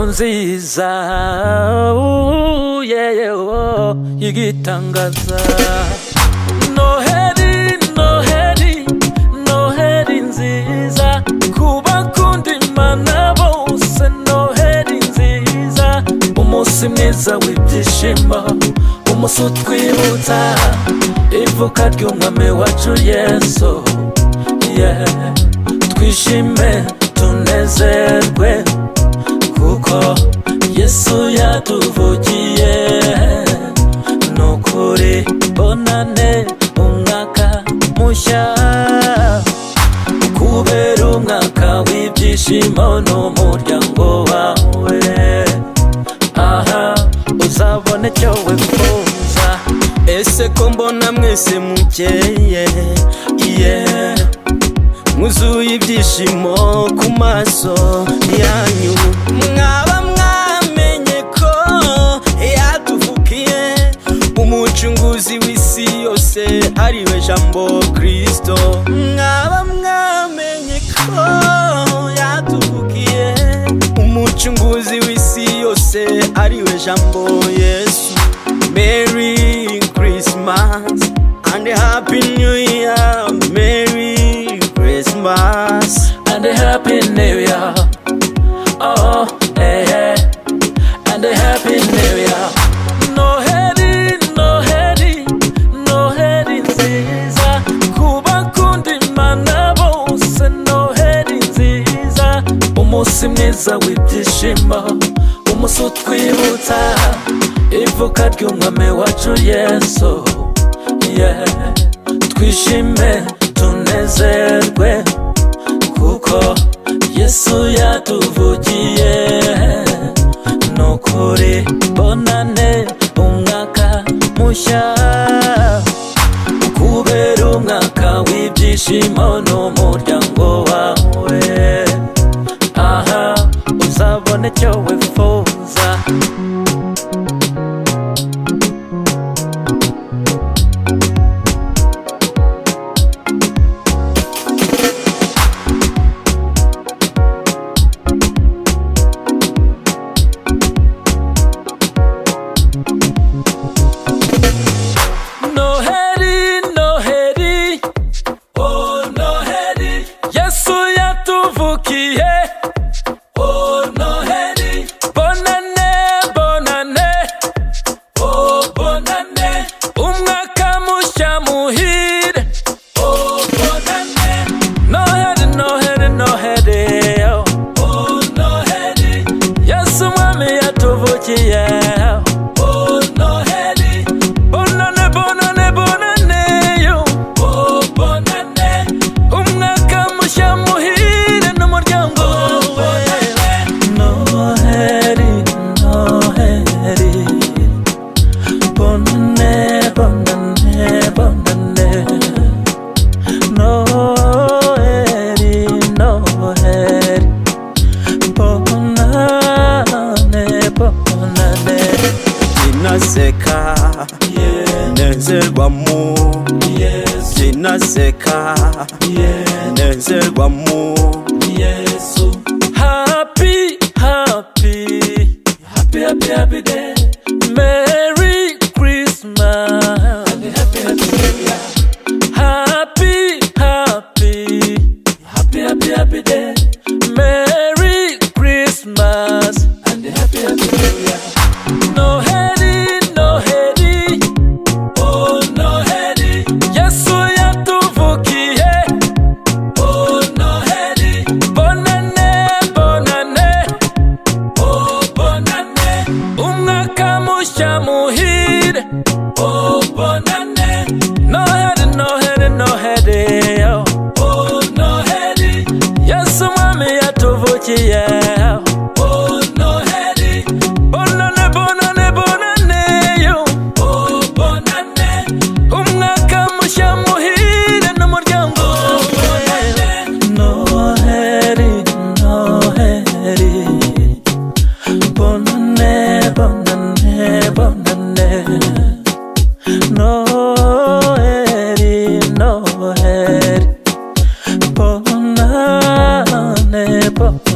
inkuru nziza igitangaza. Noheri, Noheri, Noheri nziza kubakunda Imana bose. Noheri nziza, umunsi mwiza w'ibyishimo, umunsi utwibutsa ivuka ry'umwami wacu Yesu. Twishime tunezerwe kuko Yesu yatuvugiye. Nukuri bonane umwaka mushya, kubera umwaka w'ibyishimo n'umuryango wawe. Aha uzabona icyo wifuza. Ese ko mbona mwese mukeye, mwuzuye ibyishimo ku maso yanyu. Mwaba mwamenye ko yatuvukiye umucunguzi w'isi yose, ariwe Jambo Kristo. Mwaba mwamenye ko yatuvukiye umucunguzi w'isi yose, ariwe Jambo Yesu. Merry Christmas and a Happy New Year. Merry Christmas and a Happy New Year. Oh, hey, and a Happy New Year. Noheri, Noheri, Noheri nziza kubakunda Imana bose. Noheri nziza, umunsi mwiza w'ibyishimo, umunsi utwibutsa ivuka ry'umwami wacu Yesu. Twishime tunezerwe kuko Yesu yatuvugiye. Nukuri bonane umwaka mushya, kubera umwaka w'ibyishimo n'umuryango wawe. Aha uzabona icyo wifuza. Noheri, Noheri, oh Noheri, Yesu yatuvukiye. Oh Noheri, bonane, bonane, oh bonane, umwaka mushya muhire. Oh bonane, Noheri, Noheri, Noheri, oh Noheri, Yesu mwami yatuvukiye. Oh Noheri, bonane, bonane, bonane, yo. Oh bonane, umwaka mushya muhire n'umuryango wawe. Noheri, Noheri, bonane, bonane, bonane. Noheri, Noheri, bonane, bonane. Jinaseka nezerwamu, jinaseka nezerwamu Yesu. Happy, happy, happy, happy, happy day. Merry Christmas and a happy, happy New Year. Happy, happy, happy, happy, happy day. Merry Christmas and a happy, happy New Year. Noheri, Noheri, oh Noheri, Yesu yatuvukiye. Oh Noheri, bonane, bonane, oh bonane, umwaka mushya muhire. Oh bonane, Noheri, Noheri, Noheri, oh Noheri, Yesu mwami yatuvukiye. Oh Noheri, bonane, bonane, bonane, yo. Oh bonane, umwaka mushya muhire n'umuryango wawe. Noheri, Noheri, bonane, bonane, bonane. Noheri, Noheri, bonane, bonane.